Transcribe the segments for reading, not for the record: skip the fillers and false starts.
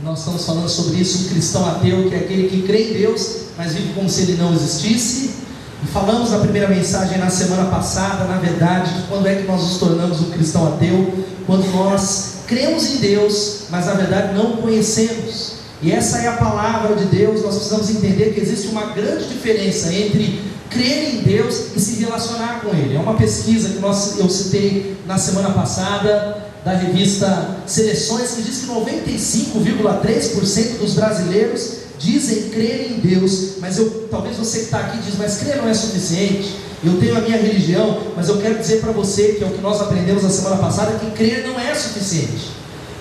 Nós estamos falando sobre isso, um cristão ateu, que é aquele que crê em Deus, mas vive como se Ele não existisse. E falamos na primeira mensagem na semana passada, na verdade, quando é que nós nos tornamos um cristão ateu? Quando nós cremos em Deus, mas na verdade não o conhecemos. E essa é a palavra de Deus. Nós precisamos entender que existe uma grande diferença entre crer em Deus e se relacionar com Ele. É uma pesquisa que eu citei na semana passada, da revista Seleções, que diz que 95,3% dos brasileiros dizem crer em Deus. Mas talvez você que está aqui diz, mas crer não é suficiente, eu tenho a minha religião. Mas eu quero dizer para você, que é o que nós aprendemos na semana passada, que crer não é suficiente.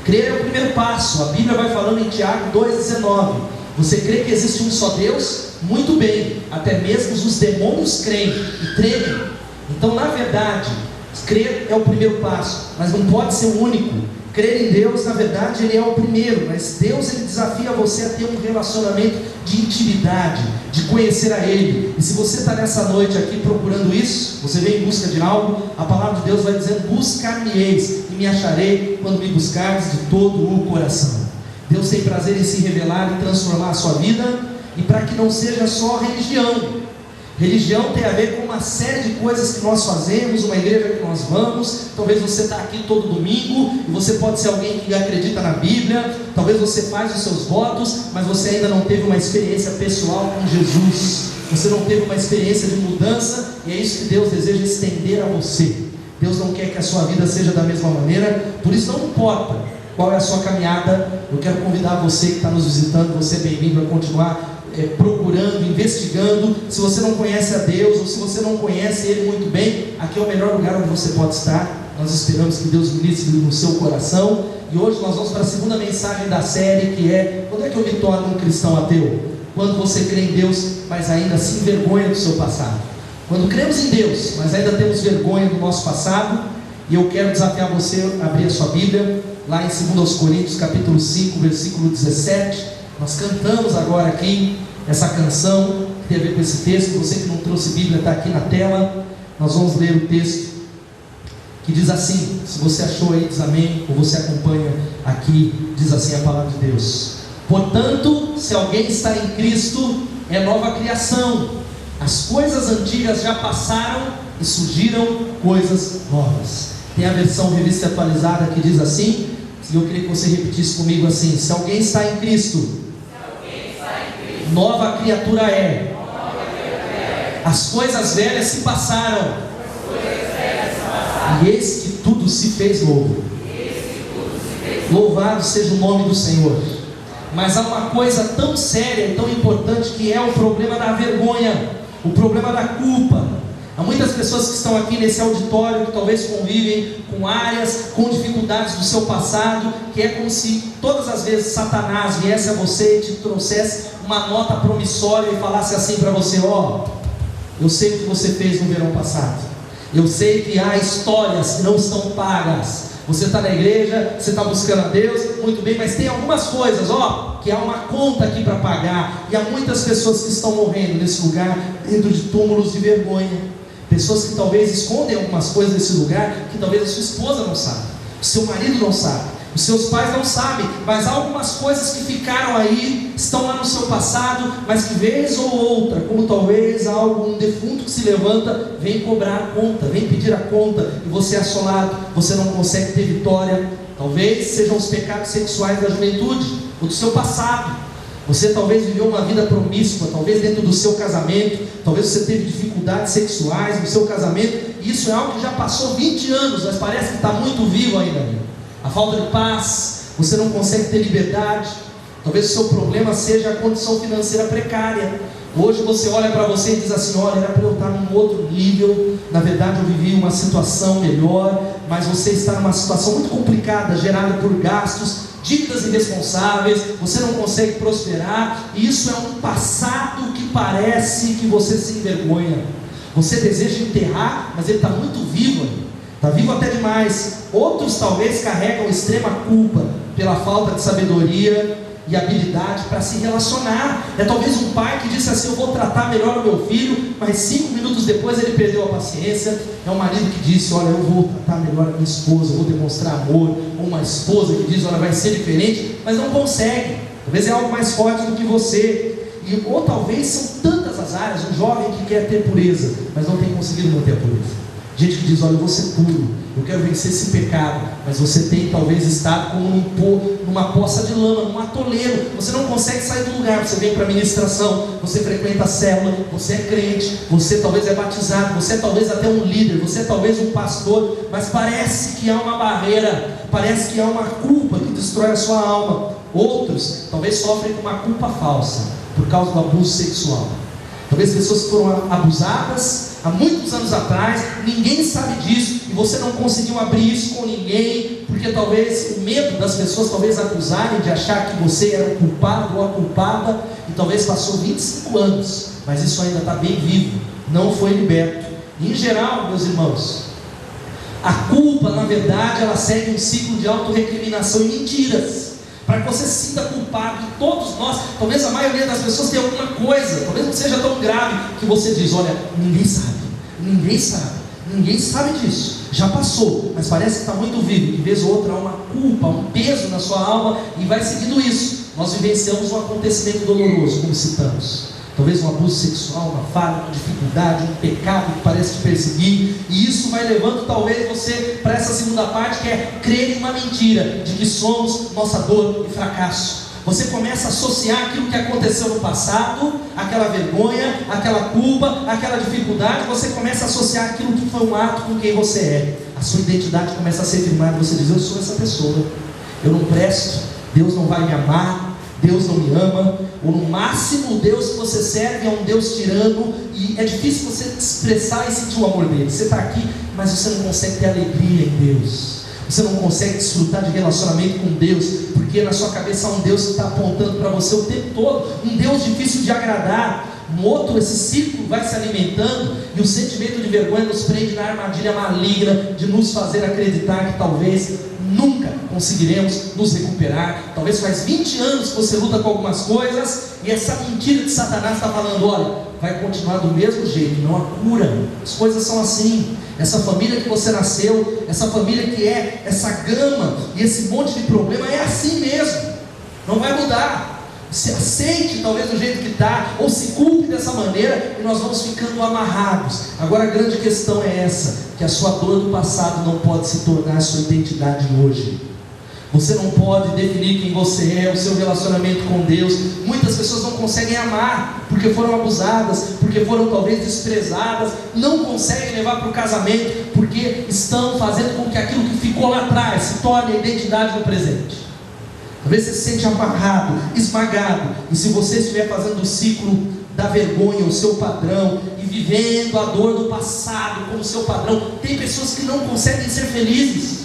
Crer é o primeiro passo. A Bíblia vai falando em Tiago 2,19, você crê que existe um só Deus? Muito bem, até mesmo os demônios creem e tremem. Então, na verdade, crer é o primeiro passo, mas não pode ser o único. Crer em Deus, na verdade, Ele é o primeiro, mas Deus, Ele desafia você a ter um relacionamento de intimidade, de conhecer a Ele. E se você está nessa noite aqui procurando isso, você vem em busca de algo, a palavra de Deus vai dizendo, buscar-me-eis e me acharei quando me buscares de todo o coração. Deus tem prazer em se revelar e transformar a sua vida, e para que não seja só religião. Religião tem a ver com uma série de coisas que nós fazemos, uma igreja que nós vamos. Talvez você está aqui todo domingo, e você pode ser alguém que acredita na Bíblia, talvez você faz os seus votos, mas você ainda não teve uma experiência pessoal com Jesus, você não teve uma experiência de mudança, e é isso que Deus deseja estender a você. Deus não quer que a sua vida seja da mesma maneira, por isso não importa qual é a sua caminhada. Eu quero convidar você que está nos visitando, você é bem-vindo a continuar procurando, investigando. Se você não conhece a Deus, ou se você não conhece Ele muito bem, aqui é o melhor lugar onde você pode estar. Nós esperamos que Deus ministre no seu coração. E hoje nós vamos para a segunda mensagem da série, que é: quando é que eu me torno um cristão ateu? Quando você crê em Deus, mas ainda se envergonha do seu passado. Quando cremos em Deus, mas ainda temos vergonha do nosso passado. E eu quero desafiar você a abrir a sua Bíblia lá em 2 Coríntios capítulo 5, versículo 17. Nós cantamos agora aqui essa canção que tem a ver com esse texto. Você que não trouxe Bíblia, está aqui na tela. Nós vamos ler o texto que diz assim. Se você achou aí, diz amém. Ou você acompanha aqui, diz assim a palavra de Deus: portanto, se alguém está em Cristo, é nova criação. As coisas antigas já passaram e surgiram coisas novas. Tem a versão revista atualizada que diz assim, e eu queria que você repetisse comigo assim: se alguém está em Cristo, nova criatura é. As coisas velhas se passaram, e eis que tudo se fez novo. Louvado seja o nome do Senhor. Mas há uma coisa tão séria e tão importante, que é o problema da vergonha, o problema da culpa. Há muitas pessoas que estão aqui nesse auditório, que talvez convivem com áreas, com dificuldades do seu passado, que é como se todas as vezes Satanás viesse a você e te trouxesse uma nota promissória e falasse assim para você: ó, eu sei o que você fez no verão passado, eu sei que há histórias que não estão pagas. Você está na igreja, você está buscando a Deus, muito bem, mas tem algumas coisas, ó, que há uma conta aqui para pagar. E há muitas pessoas que estão morrendo nesse lugar, dentro de túmulos de vergonha. Pessoas que talvez escondem algumas coisas nesse lugar, que talvez a sua esposa não sabe, o seu marido não sabe, os seus pais não sabem, mas há algumas coisas que ficaram aí, estão lá no seu passado, mas que vez ou outra, como talvez algum defunto que se levanta, vem cobrar a conta, vem pedir a conta, e você é assolado, você não consegue ter vitória. Talvez sejam os pecados sexuais da juventude, ou do seu passado. Você talvez viveu uma vida promíscua, talvez dentro do seu casamento, talvez você teve dificuldades sexuais no seu casamento, e isso é algo que já passou 20 anos, mas parece que está muito vivo ainda. A falta de paz, você não consegue ter liberdade. Talvez o seu problema seja a condição financeira precária. Hoje você olha para você e diz assim: olha, era para eu estar num outro nível, na verdade eu vivi uma situação melhor, mas você está numa situação muito complicada, gerada por gastos, dívidas irresponsáveis, você não consegue prosperar, e isso é um passado que parece que você se envergonha. Você deseja enterrar, mas ele está muito vivo ainda, está vivo até demais. Outros talvez carregam extrema culpa pela falta de sabedoria, e habilidade para se relacionar. É talvez um pai que disse assim: eu vou tratar melhor o meu filho, mas 5 minutos depois ele perdeu a paciência. É um marido que disse: olha, eu vou tratar melhor a minha esposa, eu vou demonstrar amor. Ou uma esposa que diz: olha, vai ser diferente, mas não consegue. Talvez é algo mais forte do que você. Ou talvez são tantas as áreas. Um jovem que quer ter pureza, mas não tem conseguido manter a pureza. Gente que diz: olha, eu vou ser puro, eu quero vencer esse pecado, mas você tem talvez estado como numa poça de lama, num atoleiro. Você não consegue sair do lugar. Você vem para a ministração, você frequenta a célula, você é crente, você talvez é batizado, você é talvez até um líder, você é talvez um pastor, mas parece que há uma barreira, parece que há uma culpa que destrói a sua alma. Outros talvez sofrem com uma culpa falsa por causa do abuso sexual. Talvez pessoas que foram abusadas há muitos anos atrás, ninguém sabe disso, e você não conseguiu abrir isso com ninguém, porque talvez o medo das pessoas talvez acusarem de achar que você era o culpado ou a culpada, e talvez passou 25 anos, mas isso ainda está bem vivo, não foi liberto. E em geral, meus irmãos, a culpa, na verdade, ela segue um ciclo de autorrecriminação e mentiras, para que você se sinta culpado. E todos nós, talvez a maioria das pessoas tenha alguma coisa, talvez não seja tão grave, que você diz: olha, ninguém sabe disso, já passou, mas parece que está muito vivo. De vez ou outra há uma culpa, um peso na sua alma, e vai seguindo isso. Nós vivenciamos um acontecimento doloroso, como citamos, talvez um abuso sexual, uma falha, uma dificuldade, um pecado que parece te perseguir, e isso vai levando talvez você para essa segunda parte, que é crer em uma mentira, de que somos nossa dor e fracasso. Você começa a associar aquilo que aconteceu no passado, aquela vergonha, aquela culpa, aquela dificuldade, você começa a associar aquilo que foi um ato com quem você é. A sua identidade começa a ser firmada, você diz: eu sou essa pessoa, eu não presto, Deus não vai me amar, Deus não me ama, ou no máximo o Deus que você serve é um Deus tirano, e é difícil você expressar e sentir o amor dele. Você está aqui, mas você não consegue ter alegria em Deus, você não consegue desfrutar de relacionamento com Deus, porque na sua cabeça há um Deus que está apontando para você o tempo todo, um Deus difícil de agradar. Esse ciclo vai se alimentando, e o sentimento de vergonha nos prende na armadilha maligna de nos fazer acreditar que talvez nunca conseguiremos nos recuperar. Talvez faz 20 anos que você luta com algumas coisas, e essa mentira de Satanás está falando: olha, vai continuar do mesmo jeito, não há cura, as coisas são assim. Essa família que você nasceu, essa família que é essa gama e esse monte de problema, é assim mesmo, não vai mudar. Se aceite talvez do jeito que está, ou se culpe dessa maneira, e nós vamos ficando amarrados. Agora a grande questão é essa, que a sua dor do passado não pode se tornar a sua identidade hoje. Você não pode definir quem você é, o seu relacionamento com Deus. Muitas pessoas não conseguem amar, porque foram abusadas, porque foram talvez desprezadas, não conseguem levar para o casamento, porque estão fazendo com que aquilo que ficou lá atrás se torne a identidade no presente. Talvez você se sente amarrado, esmagado, e se você estiver fazendo o ciclo da vergonha, o seu padrão, e vivendo a dor do passado como seu padrão, tem pessoas que não conseguem ser felizes,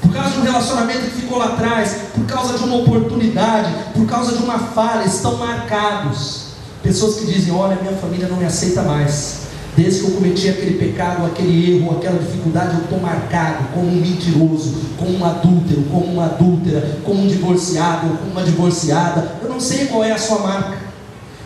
por causa de um relacionamento que ficou lá atrás, por causa de uma oportunidade, por causa de uma falha, estão marcados. Pessoas que dizem: olha, minha família não me aceita mais, desde que eu cometi aquele pecado, aquele erro, aquela dificuldade, eu estou marcado como um mentiroso, como um adúltero, como uma adúltera, como um divorciado, ou como uma divorciada. Eu não sei qual é a sua marca.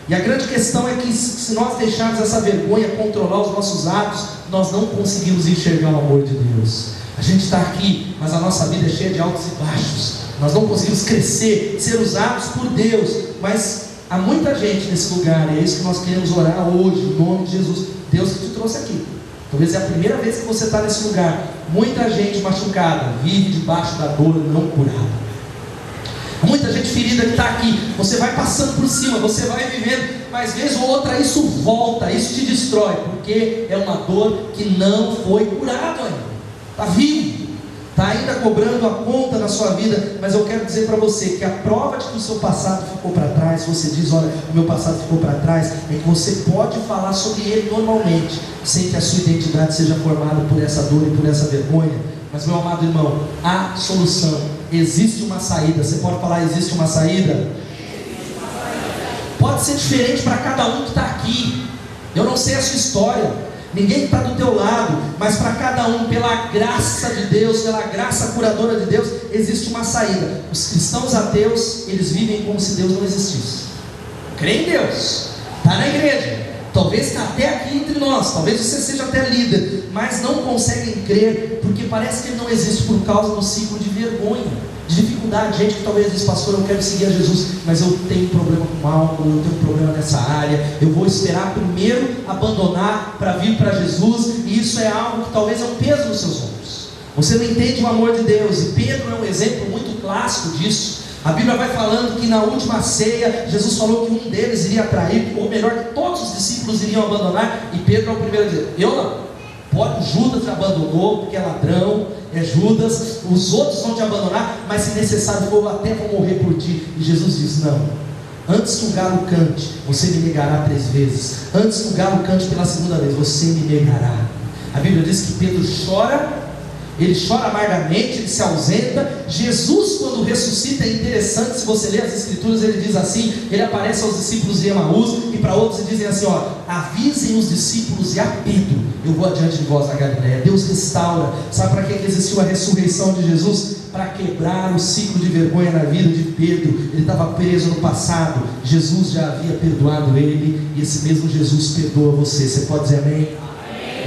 E a grande questão é que se nós deixarmos essa vergonha controlar os nossos atos, nós não conseguimos enxergar o amor de Deus. A gente está aqui, mas a nossa vida é cheia de altos e baixos, nós não conseguimos crescer, ser usados por Deus. Mas há muita gente nesse lugar, e é isso que nós queremos orar hoje, em nome de Jesus. Deus que te trouxe aqui, talvez é a primeira vez que você está nesse lugar. Muita gente machucada, vive debaixo da dor não curada. Muita gente ferida que está aqui, você vai passando por cima, você vai vivendo, mas vez ou outra isso volta, isso te destrói, porque é uma dor que não foi curada ainda, está vivo, está ainda cobrando a conta na sua vida. Mas eu quero dizer para você que a prova de que o seu passado ficou para trás, você diz: olha, o meu passado ficou para trás, é que você pode falar sobre ele normalmente, sem que a sua identidade seja formada por essa dor e por essa vergonha. Mas, meu amado irmão, há solução, existe uma saída. Você pode falar: existe uma saída? Pode ser diferente para cada um que está aqui. Eu não sei a sua história, ninguém que está do teu lado, mas para cada um, pela graça de Deus, pela graça curadora de Deus, existe uma saída. Os cristãos ateus, eles vivem como se Deus não existisse. Crê em Deus, está na igreja, talvez está até aqui entre nós, talvez você seja até líder, mas não conseguem crer, porque parece que ele não existe por causa do ciclo de vergonha, de dificuldade. Gente que talvez diz: pastor, eu quero seguir a Jesus, mas eu tenho problema com álcool, eu tenho problema nessa área, eu vou esperar primeiro abandonar para vir para Jesus, e isso é algo que talvez é um peso nos seus ombros. Você não entende o amor de Deus, e Pedro é um exemplo muito clássico disso. A Bíblia vai falando que na última ceia, Jesus falou que um deles iria trair, ou melhor, que todos os discípulos iriam abandonar, e Pedro é o primeiro a dizer: eu não. Judas te abandonou porque é ladrão, é Judas, os outros vão te abandonar, mas se necessário for, eu até vou morrer por ti. E Jesus diz: não, antes que o galo cante, você me negará 3 vezes. Antes que o galo cante pela segunda vez, você me negará. A Bíblia diz que Pedro chora, ele chora amargamente, ele se ausenta. Jesus, quando ressuscita, é interessante, se você ler as escrituras, ele diz assim, ele aparece aos discípulos de Emaús, e para outros ele dizem assim: ó, avisem os discípulos e a Pedro, eu vou adiante de vós na Galileia. Deus restaura. Sabe para que existiu a ressurreição de Jesus? Para quebrar o ciclo de vergonha na vida de Pedro. Ele estava preso no passado, Jesus já havia perdoado ele, e esse mesmo Jesus perdoa você. Você pode dizer amém?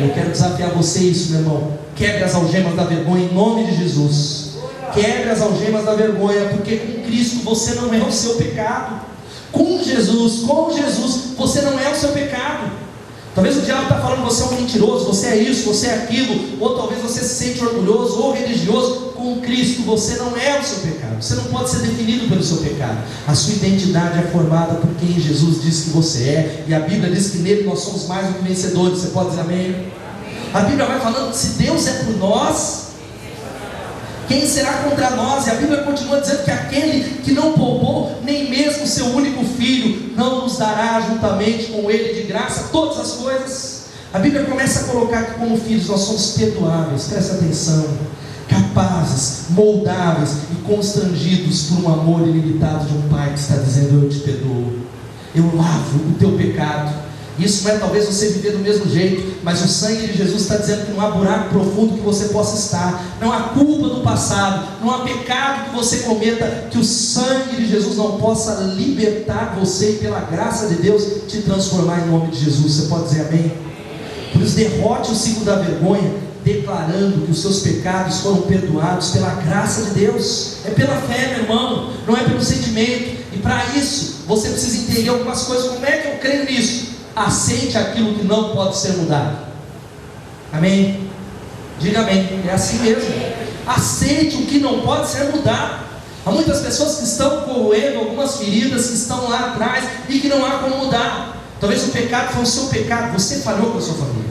Eu quero desafiar você isso, meu irmão. Quebre as algemas da vergonha em nome de Jesus. Quebre as algemas da vergonha, porque com Cristo você não é o seu pecado. Com Jesus, você não é o seu pecado. Talvez o diabo está falando: você é um mentiroso, você é isso, você é aquilo, ou talvez você se sente orgulhoso ou religioso. Com Cristo você não é o seu pecado. Você não pode ser definido pelo seu pecado. A sua identidade é formada por quem Jesus diz que você é, e a Bíblia diz que nele nós somos mais do que vencedores. Você pode dizer amém? A Bíblia vai falando que se Deus é por nós, quem será contra nós? E a Bíblia continua dizendo que aquele que não poupou nem mesmo seu único filho, não nos dará juntamente com ele de graça todas as coisas. A Bíblia começa a colocar que como filhos nós somos perdoáveis, presta atenção, capazes, moldáveis e constrangidos por um amor ilimitado de um pai que está dizendo: eu te perdoo, eu lavo o teu pecado. Isso não é talvez você viver do mesmo jeito, mas o sangue de Jesus está dizendo que não há buraco profundo que você possa estar, não há culpa do passado, não há pecado que você cometa, que o sangue de Jesus não possa libertar você e pela graça de Deus te transformar em nome de Jesus. Você pode dizer amém? Por isso, derrote o ciclo da vergonha, declarando que os seus pecados foram perdoados pela graça de Deus. É pela fé, meu irmão, não é pelo sentimento. E para isso, você precisa entender algumas coisas. Como é que eu creio nisso? Aceite aquilo que não pode ser mudado. Amém? Diga amém. É assim mesmo. Aceite o que não pode ser mudado. Há muitas pessoas que estão corroendo algumas feridas que estão lá atrás e que não há como mudar. Talvez o pecado foi o seu pecado, você falhou com a sua família.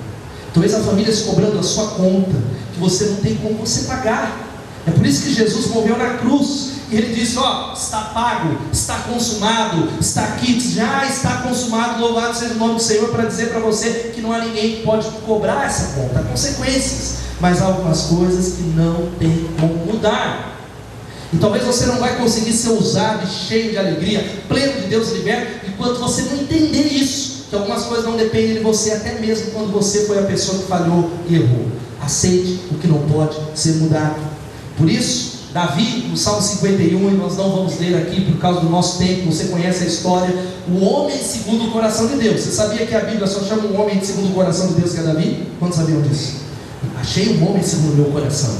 Talvez a família se cobrando a sua conta, que você não tem como você pagar. É por isso que Jesus morreu na cruz. E ele disse: ó, está pago, está consumado, está aqui, já está consumado. Louvado seja o nome do Senhor, para dizer para você que não há ninguém que pode cobrar essa conta. Há consequências, mas há algumas coisas que não tem como mudar. E talvez você não vai conseguir ser usado e cheio de alegria, pleno de Deus, liberto, enquanto você não entender isso, que algumas coisas não dependem de você, até mesmo quando você foi a pessoa que falhou e errou. Aceite o que não pode ser mudado. Por isso, Davi, no Salmo 51, e nós não vamos ler aqui por causa do nosso tempo, você conhece a história, o homem segundo o coração de Deus. Você sabia que a Bíblia só chama um homem segundo o coração de Deus, que é Davi? Quantos sabiam disso? Achei um homem segundo o meu coração.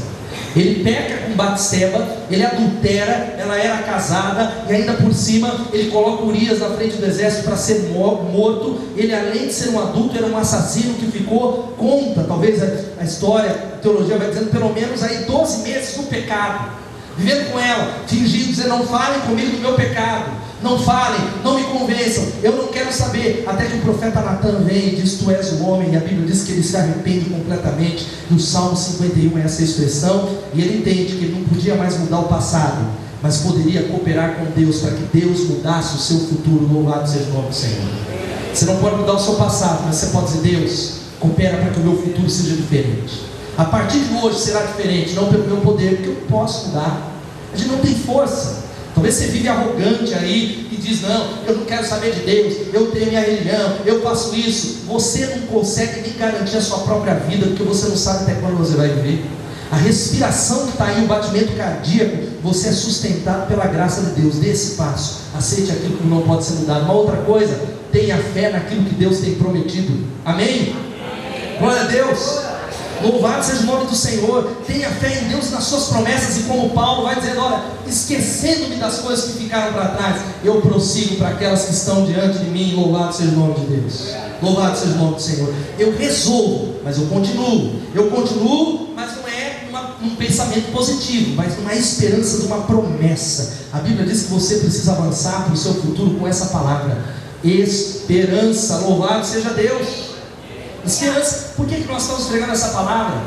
Ele peca com Batseba, ele adultera, ela era casada, e ainda por cima ele coloca Urias na frente do exército para ser morto. Ele, além de ser um adulto, era um assassino que ficou, conta talvez a história, a teologia vai dizendo, pelo menos aí 12 meses no pecado, vivendo com ela, fingindo, dizer: não falem comigo do meu pecado, não falem, não me convençam, eu não quero saber. Até que o profeta Natan vem e diz: tu és o homem. E a Bíblia diz que ele se arrepende completamente. E o Salmo 51 é essa expressão. E ele entende que ele não podia mais mudar o passado, mas poderia cooperar com Deus para que Deus mudasse o seu futuro. Louvado seja o nome do Senhor. Você não pode mudar o seu passado, mas você pode dizer: Deus, coopera para que o meu futuro seja diferente. A partir de hoje será diferente, não pelo meu poder, porque eu não posso mudar. A gente não tem força. Talvez você vive arrogante aí e diz: não, eu não quero saber de Deus, eu tenho minha religião, eu faço isso. Você não consegue nem garantir a sua própria vida, porque você não sabe até quando você vai viver. A respiração que está aí, o batimento cardíaco, você é sustentado pela graça de Deus. Dê esse passo, aceite aquilo que não pode ser mudado. Uma outra coisa, tenha fé naquilo que Deus tem prometido. Amém? Glória a Deus. Louvado seja o nome do Senhor. Tenha fé em Deus, nas suas promessas. E como Paulo vai dizendo: olha, esquecendo-me das coisas que ficaram para trás, eu prossigo para aquelas que estão diante de mim. Louvado seja o nome de Deus. Louvado seja o nome do Senhor. Eu resolvo, mas eu continuo. Eu continuo, mas não é um pensamento positivo, mas uma esperança de uma promessa. A Bíblia diz que você precisa avançar para o seu futuro com essa palavra: esperança. Louvado seja Deus. Esperança. Por que nós estamos pregando essa palavra?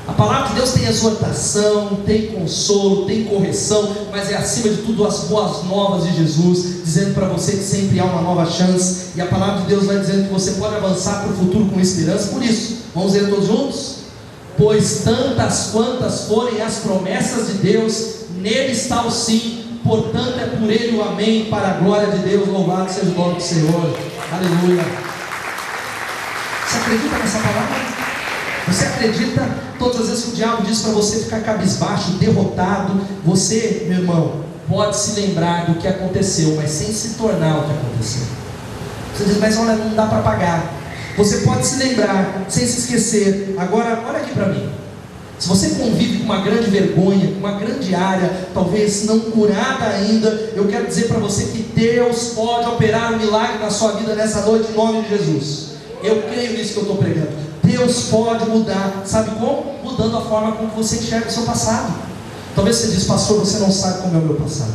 A palavra de Deus tem exortação, tem consolo, tem correção, mas é acima de tudo as boas novas de Jesus, dizendo para você que sempre há uma nova chance. E a palavra de Deus vai dizendo que você pode avançar para o futuro com esperança. Por isso, vamos ler todos juntos? Pois tantas quantas forem as promessas de Deus, nele está o sim, portanto é por ele o amém, para a glória de Deus. Louvado seja o nome do Senhor. Aleluia. Você acredita nessa palavra? Você acredita todas as vezes que o diabo diz para você ficar cabisbaixo, derrotado? Você, meu irmão, pode se lembrar do que aconteceu, mas sem se tornar o que aconteceu. Você diz: mas olha, não dá para pagar. Você pode se lembrar, sem se esquecer. Agora, olha aqui para mim. Se você convive com uma grande vergonha, com uma grande área, talvez não curada ainda, eu quero dizer para você que Deus pode operar um milagre na sua vida nessa noite, em nome de Jesus. Eu creio nisso que eu estou pregando. Deus pode mudar. Sabe como? Mudando a forma como você enxerga o seu passado. Talvez você diz: pastor, você não sabe como é o meu passado.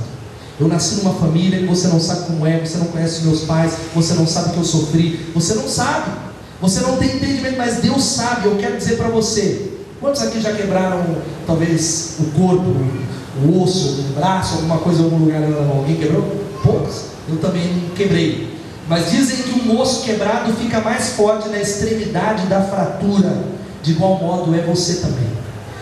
Eu nasci numa família que você não sabe como é, você não conhece meus pais, você não sabe o que eu sofri, você não sabe, você não tem entendimento, mas Deus sabe. Eu quero dizer para você: quantos aqui já quebraram talvez o corpo, o osso, o braço, alguma coisa em algum lugar na mão? Alguém quebrou? Poucos. Eu também quebrei. Mas dizem que um osso quebrado fica mais forte na extremidade da fratura. De igual modo é você também.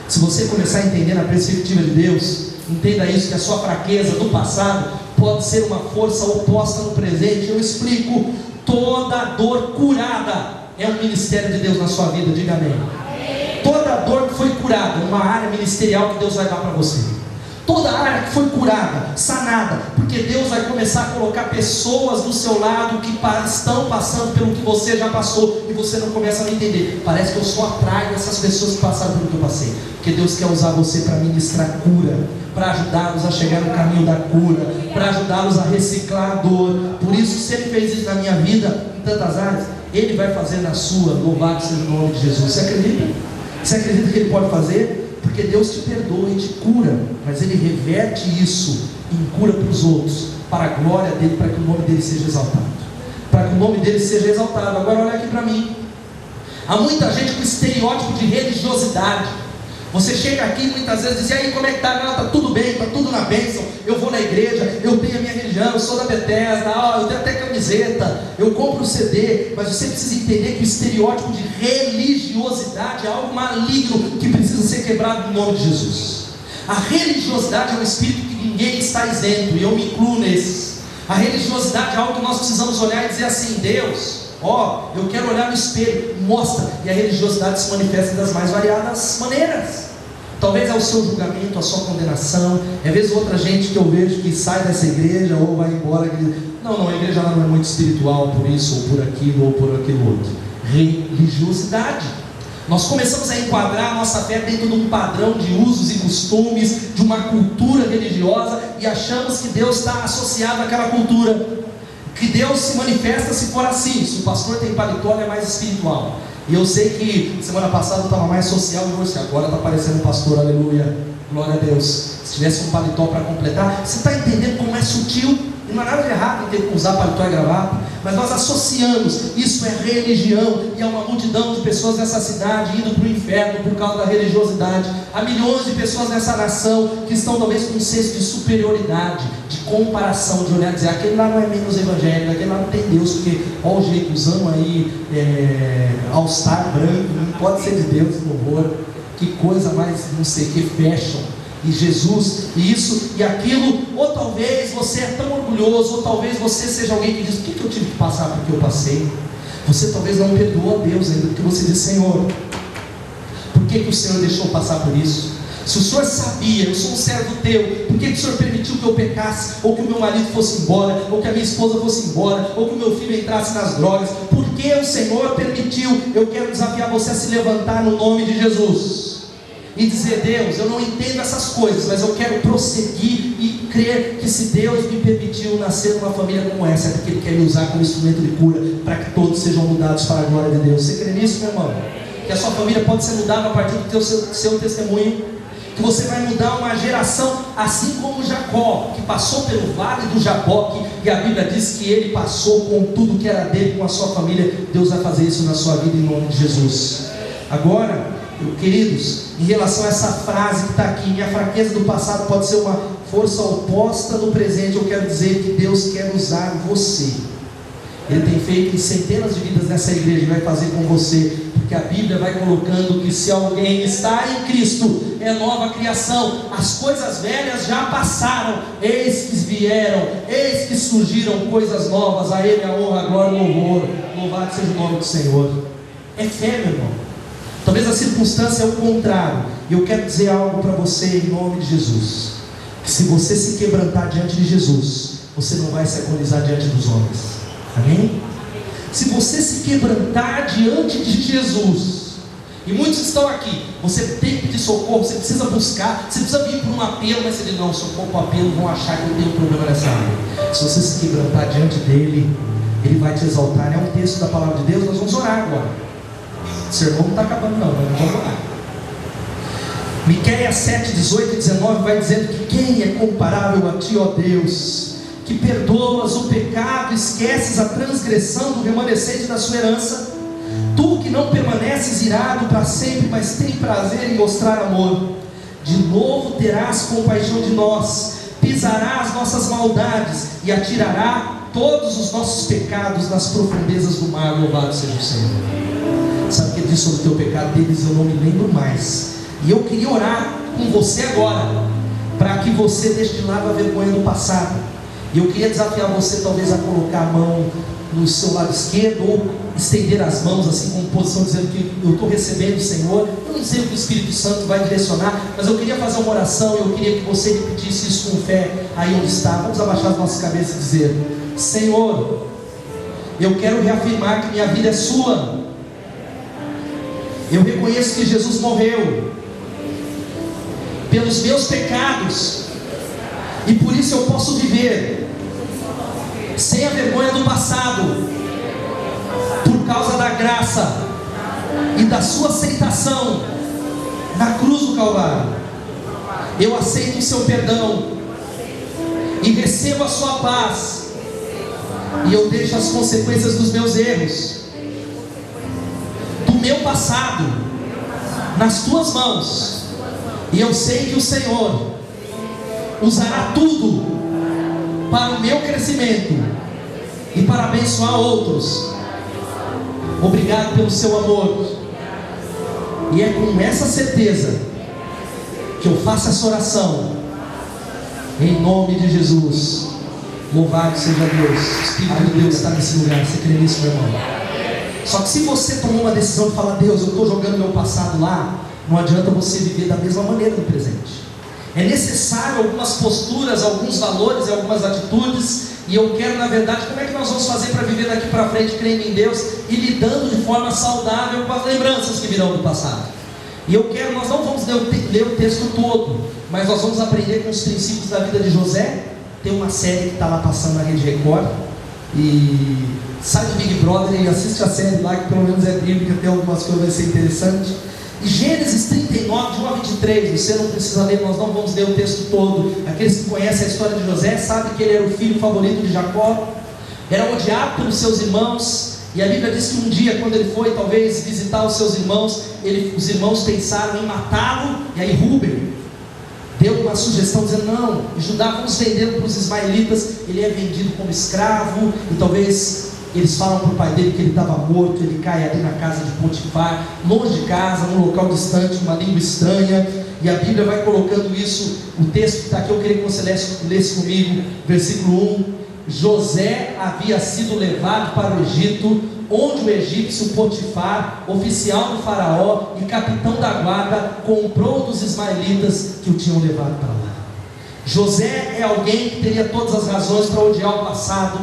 Se você começar a entender na perspectiva de Deus, entenda isso, que a sua fraqueza do passado pode ser uma força oposta no presente. Eu explico: toda dor curada é um ministério de Deus na sua vida. Diga amém. Toda dor que foi curada, uma área ministerial que Deus vai dar para você. Toda área que foi curada, sanada, porque Deus vai começar a colocar pessoas do seu lado que estão passando pelo que você já passou, e você não começa a entender. Parece que eu só atraio essas pessoas que passaram pelo que eu passei, porque Deus quer usar você para ministrar cura, para ajudá-los a chegar no caminho da cura, para ajudá-los a reciclar a dor. Por isso, se Ele fez isso na minha vida, em tantas áreas, Ele vai fazer na sua. Louvado seja o nome de Jesus. Você acredita? Você acredita que Ele pode fazer? Porque Deus te perdoa e te cura, mas Ele reverte isso em cura para os outros, para a glória dEle, para que o nome dEle seja exaltado. Para que o nome dEle seja exaltado. Agora olha aqui para mim. Há muita gente com estereótipo de religiosidade. Você chega aqui muitas vezes e diz: e aí, como é que está? Não, está tudo bem, está tudo na bênção. Eu vou na igreja, eu tenho a minha religião, eu sou da Bethesda, eu tenho até camiseta, eu compro o CD. Mas você precisa entender que o estereótipo de religiosidade é algo maligno que precisa ser quebrado no nome de Jesus. A religiosidade é um espírito que ninguém está isento, e eu me incluo nesses. A religiosidade é algo que nós precisamos olhar e dizer assim: Deus, eu quero olhar no espelho, mostra. E a religiosidade se manifesta das mais variadas maneiras. Talvez é o seu julgamento, a sua condenação. É vez ou outra gente que eu vejo que sai dessa igreja ou vai embora, que diz: não, a igreja não é muito espiritual por isso, ou por aquilo, ou por aquilo outro. Religiosidade. Nós começamos a enquadrar a nossa fé dentro de um padrão de usos e costumes, de uma cultura religiosa, e achamos que Deus está associado àquela cultura, que Deus se manifesta se for assim. Se o pastor tem paletó, ele é mais espiritual. E eu sei que semana passada eu estava mais social, e hoje agora está parecendo um pastor. Aleluia, glória a Deus. Se tivesse um paletó para completar, você está entendendo como é sutil? E não há nada de errado em ter que usar paletó e gravata, mas nós associamos, isso é religião, e há uma multidão de pessoas nessa cidade indo para o inferno por causa da religiosidade. Há milhões de pessoas nessa nação que estão talvez com um senso de superioridade, de comparação, de olhar e dizer: aquele lá não é menos evangélico, aquele lá não tem Deus, porque olha o jeito, usando aí all-star branco, não pode ser de Deus, louvor, que coisa mais não sei que, fashion. e Jesus, e isso e aquilo. Ou talvez você é tão orgulhoso, ou talvez você seja alguém que diz: por que eu tive que passar porque eu passei? Você talvez não perdoa a Deus ainda, porque você diz: Senhor, por que o Senhor deixou passar por isso? Se o Senhor sabia, eu sou um servo teu, por que o Senhor permitiu que eu pecasse? Ou que o meu marido fosse embora, ou que a minha esposa fosse embora, ou que o meu filho entrasse nas drogas? Por que o Senhor permitiu? Eu quero desafiar você a se levantar no nome de Jesus e dizer: Deus, eu não entendo essas coisas, mas eu quero prosseguir e crer que se Deus me permitiu nascer numa família como essa, é porque Ele quer me usar como instrumento de cura, para que todos sejam mudados para a glória de Deus. Você crê nisso, meu irmão? Que a sua família pode ser mudada a partir do seu testemunho, que você vai mudar uma geração, assim como Jacó, que passou pelo vale do Jaboque, e a Bíblia diz que ele passou com tudo que era dele, com a sua família. Deus vai fazer isso na sua vida em nome de Jesus. Agora, queridos, em relação a essa frase que está aqui: minha fraqueza do passado pode ser uma força oposta no presente. Eu quero dizer que Deus quer usar você. Ele tem feito em centenas de vidas nessa igreja, e vai fazer com você, porque a Bíblia vai colocando que se alguém está em Cristo, é nova criação. As coisas velhas já passaram, eis que vieram, eis que surgiram coisas novas. A Ele a honra, a glória e o louvor. Louvado seja o nome do Senhor. É fé, meu irmão. Talvez a circunstância é o contrário, e eu quero dizer algo para você em nome de Jesus: que se você se quebrantar diante de Jesus, você não vai se agonizar diante dos homens. Amém? Se você se quebrantar diante de Jesus, e muitos estão aqui, você tem que pedir socorro, você precisa buscar, você precisa vir para um apelo, mas você diz: não, se eu for para o apelo, vão achar que eu tenho um problema nessa área. Se você se quebrantar diante dele, Ele vai te exaltar. É um texto da palavra de Deus. Nós vamos orar agora. O sermão não está acabando não, mas nós vamos orar. Miqueias 7, 18 e 19 vai dizendo que quem é comparável a ti, ó Deus, que perdoas o pecado, esqueces a transgressão do remanescente da sua herança, tu que não permaneces irado para sempre, mas tem prazer em mostrar amor, de novo terás compaixão de nós, pisará as nossas maldades e atirará todos os nossos pecados nas profundezas do mar. Louvado seja o Senhor. Sabe o que diz sobre o teu pecado? Deles eu não me lembro mais. E eu queria orar com você agora, para que você deixe de lado a vergonha do passado. E eu queria desafiar você talvez a colocar a mão no seu lado esquerdo, ou estender as mãos assim como posição, dizendo que eu estou recebendo o Senhor. Eu não sei o que o Espírito Santo vai direcionar, mas eu queria fazer uma oração, eu queria que você repetisse isso com fé aí onde está. Vamos abaixar as nossas cabeças e dizer: Senhor, eu quero reafirmar que minha vida é sua. Eu reconheço que Jesus morreu pelos meus pecados, e por isso eu posso viver sem a vergonha do passado, por causa da graça e da sua aceitação na cruz do Calvário. Eu aceito o seu perdão e recebo a sua paz, e eu deixo as consequências dos meus erros, do meu passado, nas tuas mãos. E eu sei que o Senhor usará tudo para o meu crescimento e para abençoar outros. Obrigado pelo seu amor. E é com essa certeza que eu faço essa oração, em nome de Jesus. Louvado seja Deus. O Espírito de Deus está nesse lugar. Você crê nisso, meu irmão? Só que se você tomou uma decisão de falar: Deus, eu estou jogando meu passado lá, não adianta você viver da mesma maneira no presente. É necessário algumas posturas, alguns valores e algumas atitudes. E eu quero, na verdade, como é que nós vamos fazer para viver daqui para frente crendo em Deus e lidando de forma saudável com as lembranças que virão do passado. E eu quero, nós não vamos ler o texto todo, mas nós vamos aprender com os princípios da vida de José. Tem uma série que está lá passando na Rede Record, e sai do Big Brother e assiste a série lá, que pelo menos é bíblica, tem algumas coisas que vai ser interessante. E Gênesis 39, de 1 a 23, você não precisa ler, nós não vamos ler o texto todo. Aqueles que conhecem a história de José sabem que ele era o filho favorito de Jacó, era odiado pelos seus irmãos. E a Bíblia diz que um dia, quando ele foi talvez visitar os seus irmãos, os irmãos pensaram em matá-lo. E aí Rúben deu uma sugestão dizendo: não, Judá, vamos vendê-lo para os ismaelitas. Ele é vendido como escravo, e talvez eles falam para o pai dele que ele estava morto. Ele cai ali na casa de Potifar, longe de casa, num local distante, uma língua estranha. e a Bíblia vai colocando isso. O texto que está aqui, eu queria que você lesse comigo, versículo 1. José havia sido levado para o Egito, onde o egípcio Potifar, oficial do faraó e capitão da guarda, comprou dos ismaelitas que o tinham levado para lá. José é alguém que teria todas as razões para odiar o passado,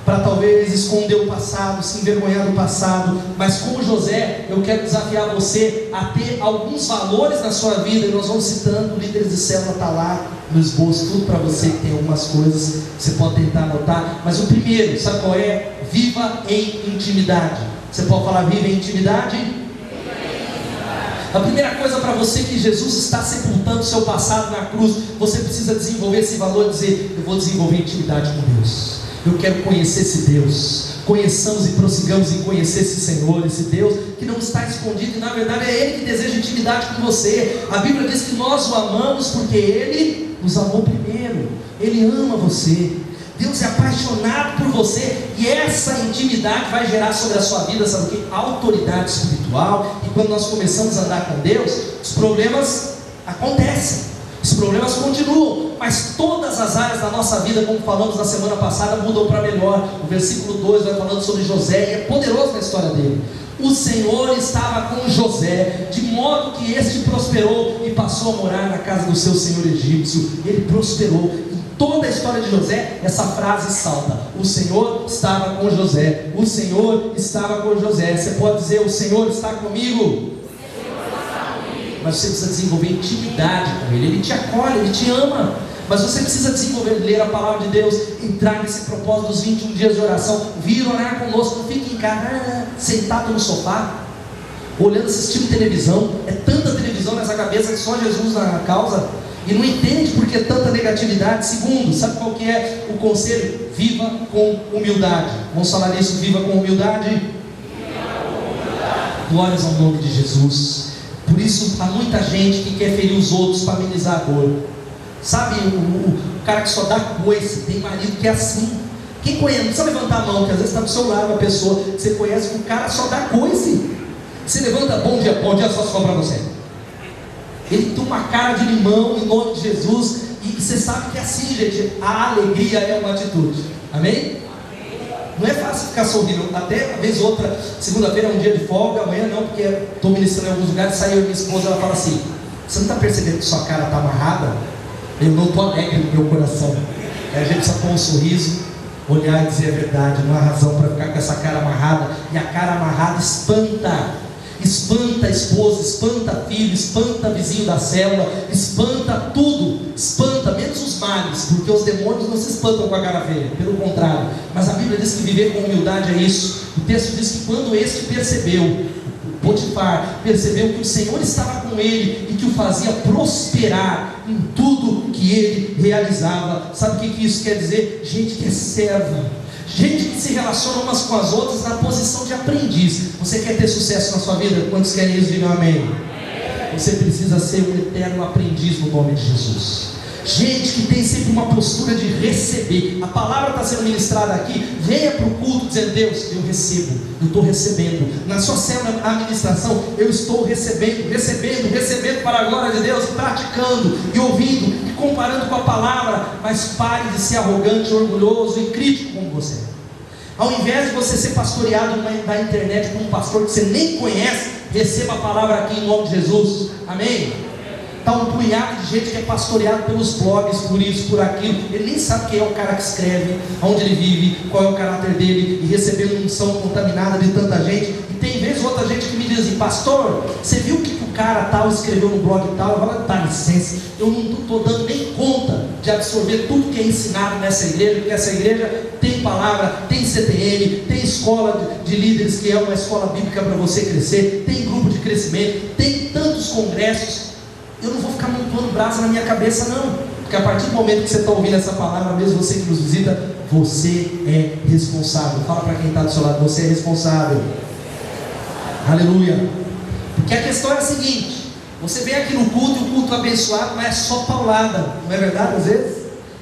para talvez esconder o passado, se envergonhar do passado, mas como José, eu quero desafiar você a ter alguns valores na sua vida, e nós vamos citando, líderes de célula está lá no esboço, tudo para você, que tem algumas coisas, você pode tentar anotar, mas o primeiro, sabe qual é? Viva em intimidade. Você pode falar viva em intimidade? A primeira coisa para você que Jesus está sepultando o seu passado na cruz, você precisa desenvolver esse valor, dizer, eu vou desenvolver intimidade com Deus. Eu quero conhecer esse Deus. Conheçamos e prossigamos em conhecer esse Senhor, esse Deus que não está escondido, e na verdade é Ele que deseja intimidade com você. A Bíblia diz que nós o amamos porque Ele nos amou primeiro. Ele ama você. Deus é apaixonado por você, e essa intimidade vai gerar sobre a sua vida, sabe o que? Autoridade espiritual. E quando nós começamos a andar com Deus, os problemas acontecem. Os problemas continuam, mas todas as áreas da nossa vida, como falamos na semana passada, mudam para melhor. O versículo 2 vai falando sobre José, e é poderoso na história dele. O Senhor estava com José, de modo que este prosperou e passou a morar na casa do seu senhor egípcio. Ele prosperou. Em toda a história de José, essa frase salta: o Senhor estava com José. O Senhor estava com José. Você pode dizer, o Senhor está comigo? Mas você precisa desenvolver intimidade com Ele. Ele te acolhe, Ele te ama, mas você precisa desenvolver, ler a palavra de Deus, entrar nesse propósito dos 21 dias de oração, vir orar conosco. Não fique em casa, sentado no sofá, olhando, assistindo televisão. É tanta televisão nessa cabeça que só Jesus na causa, e não entende por que tanta negatividade. Segundo, sabe qual que é o conselho? Viva com humildade. Vamos falar nisso, viva com humildade. Glórias ao nome de Jesus. Por isso há muita gente que quer ferir os outros para amenizar a dor. Sabe, o cara que só dá coice, tem marido que é assim. Quem conhece, não precisa levantar a mão, que às vezes está do seu lado uma pessoa, você conhece que o cara só dá coice. Você levanta, bom dia só se for para você. Ele tem uma cara de limão em nome de Jesus, e você sabe que é assim, gente, a alegria é uma atitude. Amém? Não é fácil ficar sorrindo, até uma vez ou outra, segunda-feira é um dia de folga, amanhã não, porque estou ministrando em alguns lugares, saiu minha esposa, ela fala assim, você não está percebendo que sua cara está amarrada? Eu não estou alegre no meu coração. Aí a gente precisa pôr um sorriso, olhar e dizer a verdade, não há razão para ficar com essa cara amarrada, e a cara amarrada espanta a esposa, espanta filho, espanta vizinho da célula, espanta tudo, espanta, menos os males, porque os demônios não se espantam com a cara feia, pelo contrário. Mas a Bíblia diz que viver com humildade é isso. O texto diz que quando este percebeu, Potifar percebeu que o Senhor estava com ele e que o fazia prosperar em tudo que ele realizava. Sabe o que isso quer dizer? Gente que é serva, gente que se relaciona umas com as outras na posição de aprendiz. Você quer ter sucesso na sua vida? Quantos querem isso? Digam amém. Você precisa ser um eterno aprendiz no nome de Jesus. Gente que tem sempre uma postura de receber. A palavra está sendo ministrada aqui. Venha para o culto dizendo, Deus, eu recebo, eu estou recebendo. Na sua célula, a administração, eu estou recebendo para a glória de Deus, praticando e ouvindo e comparando com a palavra. Mas pare de ser arrogante, orgulhoso e crítico como você. Ao invés de você ser pastoreado na internet por um pastor que você nem conhece, receba a palavra aqui em nome de Jesus. Amém? Está um punhado de gente que é pastoreado pelos blogs, por isso, por aquilo. Ele nem sabe quem é o cara que escreve, onde ele vive, qual é o caráter dele, e recebendo unção contaminada de tanta gente. E tem vezes outra gente que me diz assim, pastor, você viu o que o cara tal escreveu no blog tal? Eu falo, dá licença, eu não estou dando nem conta de absorver tudo que é ensinado nessa igreja, porque essa igreja tem palavra, tem CTM, tem escola de líderes, que é uma escola bíblica para você crescer, tem grupo de crescimento, tem tantos congressos. Eu não vou ficar montando brasa na minha cabeça não, porque a partir do momento que você está ouvindo essa palavra, mesmo você que nos visita, você é responsável. Fala para quem está do seu lado, você é responsável. Aleluia. Porque a questão é a seguinte, você vem aqui no culto e o culto abençoado não é só paulada, não é verdade? Às vezes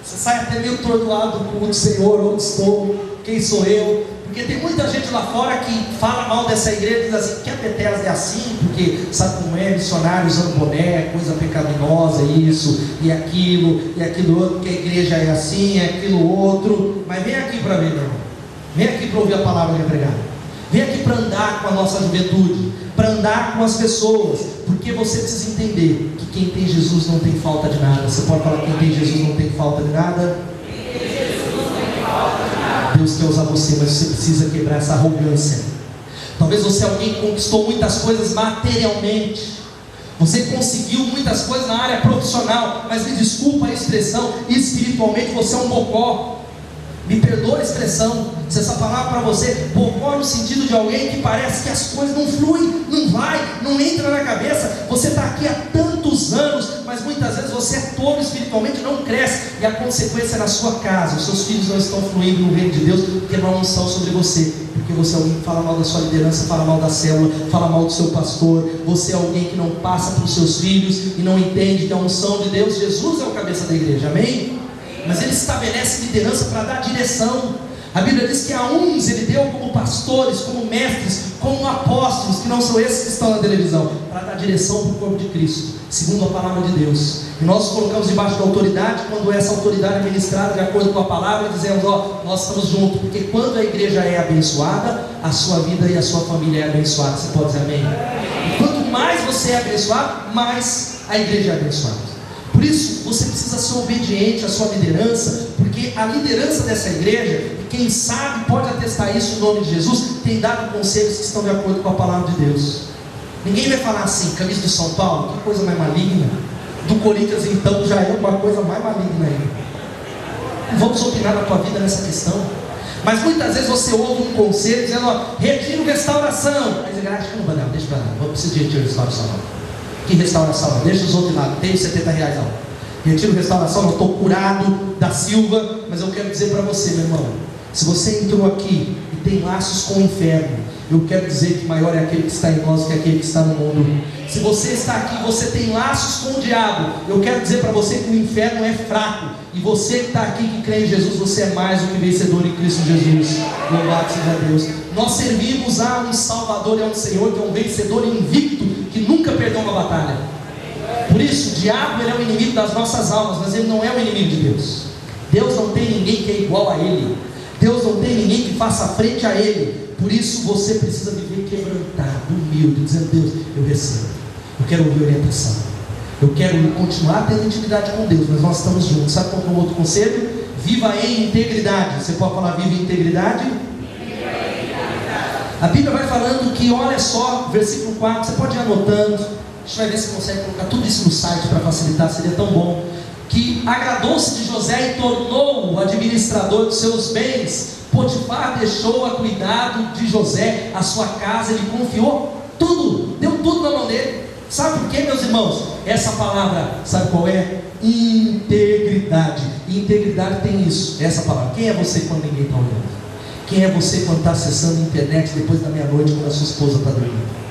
você sai até meio atordoado do culto, Senhor, onde estou, quem sou eu? Porque tem muita gente lá fora que fala mal dessa igreja, diz assim, que a Bethesda é assim, porque sabe como é, missionário usando boné, coisa pecaminosa, isso, e aquilo outro, que a igreja é assim, é aquilo outro. Mas vem aqui para ver, meu irmão. Vem aqui para ouvir a palavra que é pregada. Vem aqui para andar com a nossa juventude, para andar com as pessoas, porque você precisa entender que quem tem Jesus não tem falta de nada. Você pode falar, quem tem Jesus não tem falta de nada? Deus quer usar você, mas você precisa quebrar essa arrogância. Talvez você é alguém que conquistou muitas coisas materialmente, você conseguiu muitas coisas na área profissional, mas me desculpa a expressão, espiritualmente você é um bocó. Me perdoa a expressão, se essa palavra para você, bocó no sentido de alguém que parece que as coisas não fluem, não vai, não entra na cabeça. Você está aqui há tantos anos, mas muitas vezes você é tolo espiritualmente, não cresce, e a consequência é na sua casa. Os seus filhos não estão fluindo no reino de Deus, porque não há unção sobre você, porque você é alguém que fala mal da sua liderança, fala mal da célula, fala mal do seu pastor. Você é alguém que não passa para os seus filhos e não entende que a unção de Deus, Jesus é o cabeça da igreja, amém? Mas ele estabelece liderança para dar direção. A Bíblia diz que a uns ele deu como pastores, como mestres, como apóstolos, que não são esses que estão na televisão, para dar direção para o corpo de Cristo, segundo a palavra de Deus. E nós colocamos debaixo da autoridade, quando essa autoridade é ministrada de acordo com a palavra, e dizemos, ó, nós estamos juntos, porque quando a igreja é abençoada, a sua vida e a sua família é abençoada. Você pode dizer amém? E quanto mais você é abençoado, mais a igreja é abençoada. Por isso, você precisa ser obediente à sua liderança, porque a liderança dessa igreja, quem sabe pode atestar isso em nome de Jesus, tem dado conselhos que estão de acordo com a palavra de Deus. Ninguém vai falar assim, camisa do São Paulo, que coisa mais maligna. Do Corinthians então já é uma coisa mais maligna ainda. Não vamos opinar na tua vida nessa questão. Mas muitas vezes você ouve um conselho dizendo, ó, retiro restauração. Aí você acha que não vai dar, deixa pra lá, não preciso de retiro restauração não. Que restauração? Deixa os outros lá, tenho R$70 não. Retiro restauração, eu estou curado da Silva. Mas eu quero dizer para você, meu irmão, se você entrou aqui e tem laços com o inferno, eu quero dizer que maior é aquele que está em nós que aquele que está no mundo. Se você está aqui e você tem laços com o diabo, eu quero dizer para você que o inferno é fraco. E você que está aqui, que crê em Jesus, você é mais do que vencedor em Cristo Jesus. Louvado seja Deus. Nós servimos a um Salvador e a um Senhor que é um vencedor invicto, que nunca perdeu uma batalha. Por isso, o diabo ele é o inimigo das nossas almas, mas ele não é o inimigo de Deus. Deus não tem ninguém que é igual a ele. Deus não tem ninguém que faça frente a ele. Por isso você precisa viver quebrantado, humilde, dizendo, Deus, eu recebo, eu quero ouvir orientação, eu quero continuar tendo intimidade com Deus, mas nós estamos juntos. Sabe qual é o outro conselho? Viva em integridade. Você pode falar, viva em integridade? A Bíblia vai falando que, olha só, versículo 4, você pode ir anotando, a gente vai ver se consegue colocar tudo isso no site para facilitar, seria tão bom. Que agradou-se de José e tornou-o administrador dos seus bens. Potifar deixou a cuidado de José a sua casa, ele confiou tudo, deu tudo na mão dele. Sabe por quê, meus irmãos? Essa palavra, sabe qual é? Integridade. E integridade tem isso, essa palavra. Quem é você quando ninguém está olhando? Quem é você quando está acessando a internet depois da meia-noite, quando a sua esposa está dormindo?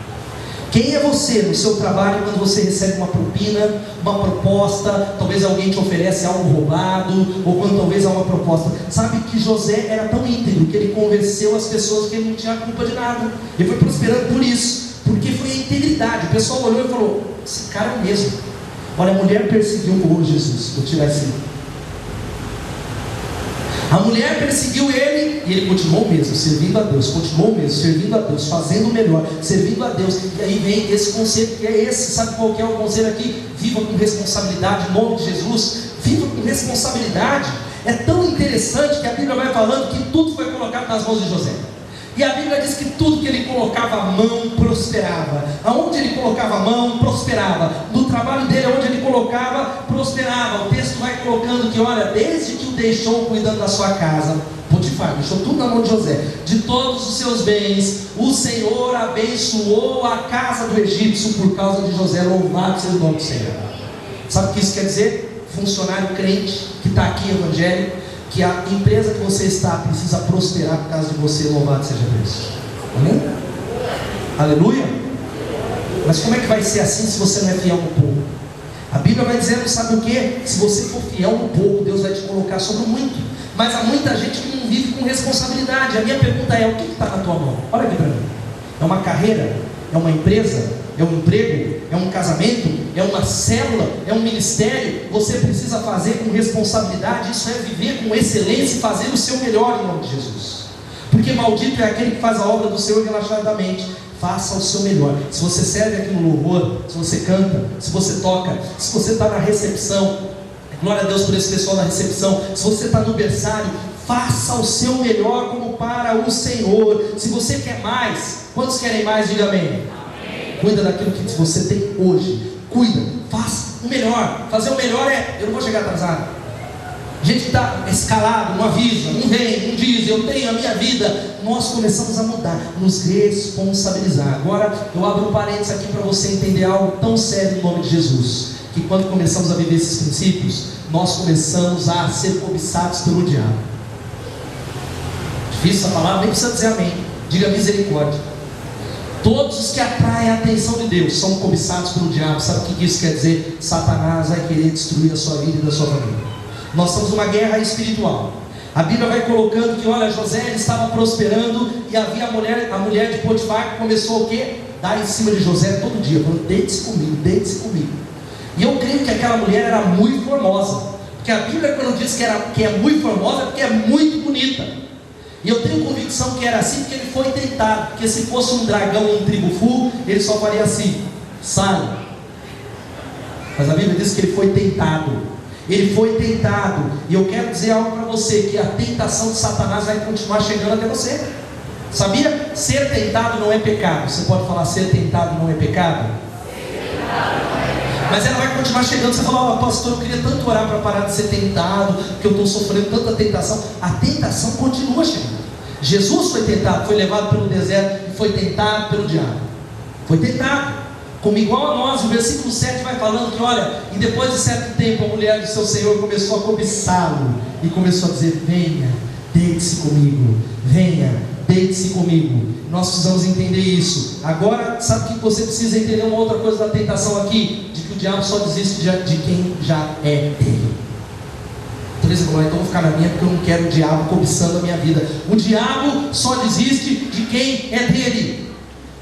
Quem é você no seu trabalho quando você recebe uma propina, uma proposta, talvez alguém te oferece algo roubado, ou quando talvez há uma proposta? Sabe que José era tão íntegro que ele convenceu as pessoas que ele não tinha culpa de nada. Ele foi prosperando por isso, porque foi a integridade. O pessoal olhou e falou, esse cara é o mesmo. Olha, a mulher perseguiu o Jesus, vou tirar esse. A mulher perseguiu ele e ele continuou mesmo, servindo a Deus, continuou mesmo, servindo a Deus, fazendo o melhor, servindo a Deus. E aí vem esse conselho que é esse, sabe qual que é o conselho aqui? Viva com responsabilidade, em nome de Jesus, viva com responsabilidade. É tão interessante que a Bíblia vai falando que tudo foi colocado nas mãos de José. E a Bíblia diz que tudo que ele colocava a mão prosperava. Aonde ele colocava a mão, prosperava. No trabalho dele, onde ele colocava, prosperava. O texto vai colocando que, olha, desde que o deixou cuidando da sua casa, Potifar, deixou tudo na mão de José, de todos os seus bens, o Senhor abençoou a casa do egípcio por causa de José. Louvado seja o nome do Senhor. Sabe o que isso quer dizer? Funcionário crente que está aqui, evangélico, que a empresa que você está precisa prosperar por causa de você. Louvado seja Deus. Amém? Aleluia. Mas como é que vai ser assim se você não é fiel no pouco? A Bíblia vai dizendo, sabe o que? Se você for fiel no pouco, Deus vai te colocar sobre muito. mas há muita gente que não vive com responsabilidade. A minha pergunta é: o que está na tua mão? Olha aqui para mim. É uma carreira? É uma empresa? É um emprego? É um casamento? É uma célula? É um ministério? Você precisa fazer com responsabilidade. Isso é viver com excelência e fazer o seu melhor em nome de Jesus. Porque maldito é aquele que faz a obra do Senhor relaxadamente. Faça o seu melhor. Se você serve aqui no louvor, se você canta, se você toca, se você está na recepção, glória a Deus por esse pessoal da recepção, se você está no berçário, faça o seu melhor como para o Senhor. Se você quer mais, quantos querem mais? Diga amém. Amém. Cuida daquilo que você tem hoje. Cuida, faça o melhor. Fazer o melhor é: eu não vou chegar atrasado. Gente que está escalado, não avisa, não vem, não diz, eu tenho a minha vida. Nós começamos a mudar, nos responsabilizar. Agora eu abro um parênteses aqui para você entender algo tão sério em nome de Jesus. Que quando começamos a viver esses princípios, nós começamos a ser cobiçados pelo diabo. Difícil essa palavra, nem precisa dizer amém. Diga misericórdia. Todos os que atraem a atenção de Deus são cobiçados pelo diabo. Sabe o que isso quer dizer? Satanás vai querer destruir a sua vida e da sua família. Nós estamos numa guerra espiritual. A Bíblia vai colocando que, olha, José ele estava prosperando, e havia a mulher de Potifar que começou o quê? Dar em cima de José todo dia, falando: deite-se comigo, deite-se comigo. E eu creio que aquela mulher era muito formosa, porque a Bíblia, quando diz que é muito formosa, é porque é muito bonita. E eu tenho convicção que era assim, porque ele foi tentado. Porque se fosse um dragão em tribo full, ele só faria assim: sai. Mas a Bíblia diz que ele foi tentado. Ele foi tentado. E eu quero dizer algo para você: que a tentação de Satanás vai continuar chegando até você. Sabia? Ser tentado não é pecado. Você pode falar: ser tentado não é pecado? Mas ela vai continuar chegando. Você fala: pastor, eu queria tanto orar para parar de ser tentado, porque eu estou sofrendo tanta tentação. A tentação continua chegando. Jesus foi tentado, foi levado pelo deserto e foi tentado pelo diabo. Foi tentado. Como igual a nós, o versículo 7 vai falando que, olha, e depois de certo tempo a mulher do seu Senhor começou a cobiçá-lo e começou a dizer: venha, deite-se comigo, venha, deite-se comigo. Nós precisamos entender isso. Agora, sabe o que você precisa entender? Uma outra coisa da tentação aqui: de que o diabo só desiste de quem já é dele. Então eu vou ficar na minha, porque eu não quero o diabo cobiçando a minha vida. O diabo só desiste de quem é dele.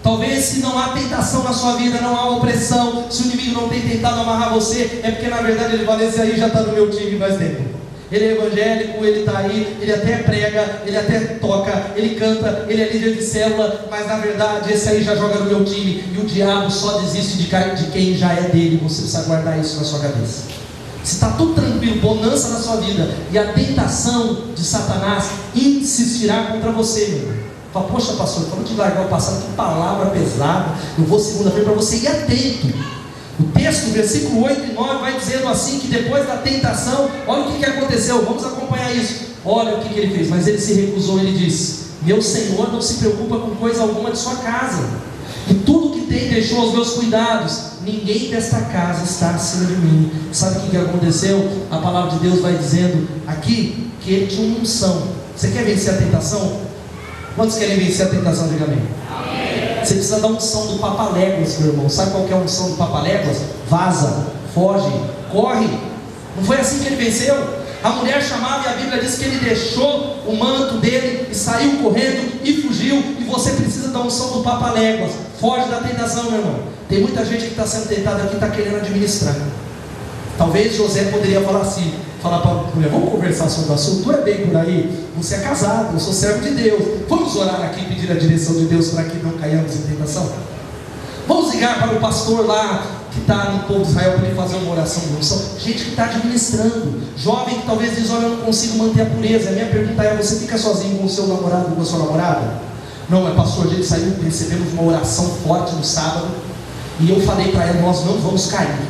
Talvez, se não há tentação na sua vida, não há opressão, se o inimigo não tem tentado amarrar você, é porque na verdade ele fala: esse aí já está no meu time faz tempo. Ele é evangélico, ele está aí, ele até prega, ele até toca, ele canta, ele é líder de célula, mas na verdade esse aí já joga no meu time. E o diabo só desiste de quem já é dele. Você precisa guardar isso na sua cabeça. Se está tudo tranquilo, bonança na sua vida, e a tentação de Satanás insistirá contra você, meu irmão. Fala: poxa, pastor, falando de largar o passado, que palavra pesada. Eu vou segunda-feira para você ir atento. O texto, versículo 8 e 9, vai dizendo assim: que depois da tentação, olha o que aconteceu, vamos acompanhar isso. Olha o que ele fez. Mas ele se recusou, ele disse: meu Senhor não se preocupa com coisa alguma de sua casa, e tudo que tem deixou aos meus cuidados. Ninguém desta casa está acima de mim. Sabe o que aconteceu? A palavra de Deus vai dizendo aqui que ele tinha uma unção. Você quer vencer a tentação? Quantos querem vencer a tentação? Diga amém. Você precisa da unção do Papaléguas, meu irmão. Sabe qual que é a unção do Papaléguas? Vaza, foge, corre. Não foi assim que ele venceu? A mulher chamava, e a Bíblia diz que ele deixou o manto dele e saiu correndo e fugiu. E você precisa da unção do Papaléguas. Foge da tentação, meu irmão. Tem muita gente que está sendo tentada aqui e está querendo administrar. Talvez José poderia falar assim, falar para a mulher: vamos conversar sobre o assunto, tu é bem por aí, você é casado, eu sou servo de Deus, vamos orar aqui e pedir a direção de Deus para que não caiamos em tentação. Vamos ligar para o pastor lá que está no povo de Israel para ele fazer uma oração de unção. Gente que está administrando, jovem que talvez diz: olha, eu não consigo manter a pureza. A minha pergunta é: você fica sozinho com o seu namorado ou com a sua namorada? Não, mas pastor, a gente saiu, recebemos uma oração forte no sábado, e eu falei para ela: nós não vamos cair.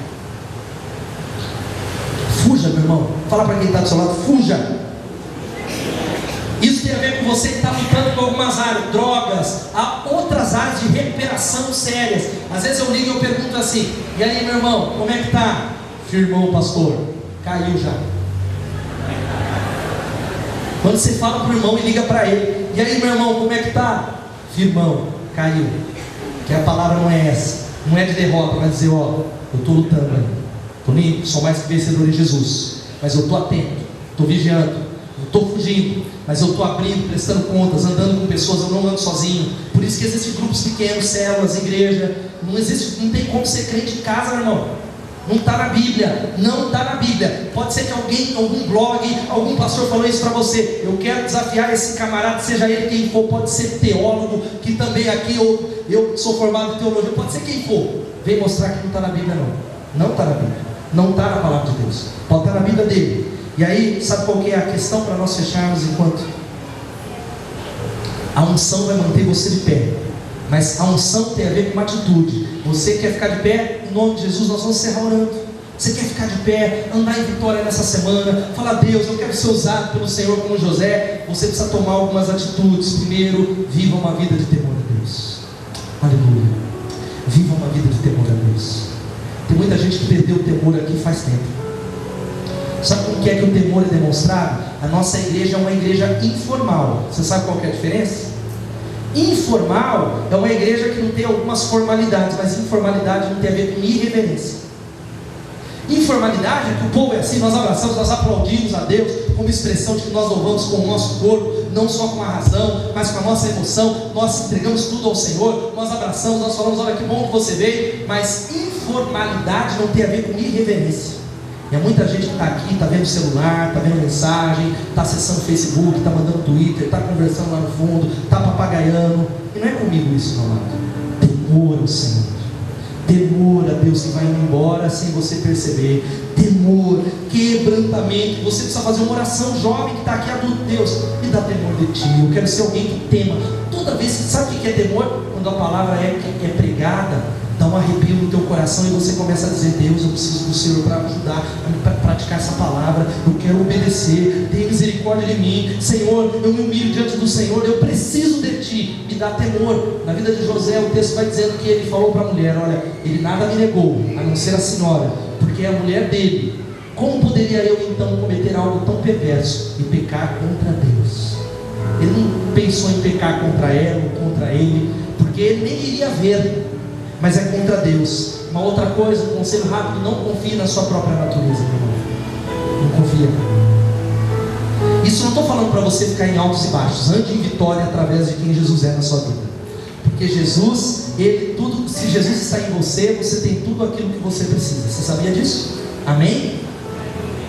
Fuja, meu irmão. Fala para quem está do seu lado: fuja. Isso tem a ver com você que está lutando com algumas áreas, drogas, há outras áreas de recuperação sérias. Às vezes eu ligo e eu pergunto assim: e aí, meu irmão, como é que está? Firmou, pastor, caiu já. Quando você fala para o irmão e liga para ele: e aí, meu irmão, como é que está? Firmão, caiu. Que a palavra não é essa, não é de derrota, mas dizer: ó, eu estou lutando aí, estou limpo, sou mais que vencedor em Jesus, mas eu estou atento, estou vigiando. Eu estou fugindo, mas eu estou abrindo, prestando contas, andando com pessoas, eu não ando sozinho. Por isso que existem grupos pequenos, células, igreja. Não tem como ser crente em casa, meu irmão. Não está na Bíblia, não está na Bíblia. Pode ser que alguém, algum blog, algum pastor falou isso para você. Eu quero desafiar esse camarada, seja ele quem for. Pode ser teólogo, que também aqui eu sou formado em teologia. Pode ser quem for. Vem mostrar que não está na Bíblia, não. Não está na Bíblia, não está na palavra de Deus. Pode estar na Bíblia dele. E aí, sabe qual que é a questão para nós fecharmos enquanto? A unção vai manter você de pé, mas a unção tem a ver com uma atitude. Você quer ficar de pé? Em nome de Jesus nós vamos encerrar orando. Você quer ficar de pé, andar em vitória nessa semana, falar: Deus, eu quero ser usado pelo Senhor como José. Você precisa tomar algumas atitudes. Primeiro, viva uma vida de temor a Deus. Aleluia. Viva uma vida de temor a Deus. Tem muita gente que perdeu o temor aqui faz tempo. Sabe como que é que o temor é demonstrado? A nossa igreja é uma igreja informal. Você sabe qual que é a diferença? Informal é uma igreja que não tem algumas formalidades, mas informalidade não tem a ver com irreverência. Informalidade é que o povo é assim: nós abraçamos, nós aplaudimos a Deus como expressão de que nós louvamos com o nosso corpo, não só com a razão, mas com a nossa emoção. Nós entregamos tudo ao Senhor, nós abraçamos, nós falamos: olha que bom que você veio. Mas informalidade não tem a ver com irreverência. E há muita gente que está aqui, está vendo celular, está vendo mensagem, está acessando o Facebook, está mandando Twitter, está conversando lá no fundo, está papagaiando. E não é comigo isso, meu amado. Temor ao Senhor. Temor a Deus que vai indo embora sem você perceber. Temor, quebrantamento. Você precisa fazer uma oração. Jovem que está aqui, adulto: Deus, me dá temor de Ti. Eu quero ser alguém que tema. Toda vez que sabe o que é temor? Quando a palavra é pregada, dá um arrepio no teu coração e você começa a dizer: Deus, eu preciso do Senhor para ajudar a praticar essa palavra. Eu quero obedecer. Tenha misericórdia de mim, Senhor. Eu me humilho diante do Senhor. Eu preciso de Ti. Me dá temor. Na vida de José, o texto vai dizendo que ele falou para a mulher: olha, ele nada me negou, a não ser a senhora, porque é a mulher dele. Como poderia eu então cometer algo tão perverso e pecar contra Deus? Ele não pensou em pecar contra ela ou contra ele, porque ele nem iria ver, mas é contra Deus. Uma outra coisa, um conselho rápido: não confie na sua própria natureza, meu irmão. Não confia. Isso não estou falando para você ficar em altos e baixos. Ande em vitória através de quem Jesus é na sua vida. Porque Jesus, se Jesus está em você, você tem tudo aquilo que você precisa. Você sabia disso? Amém?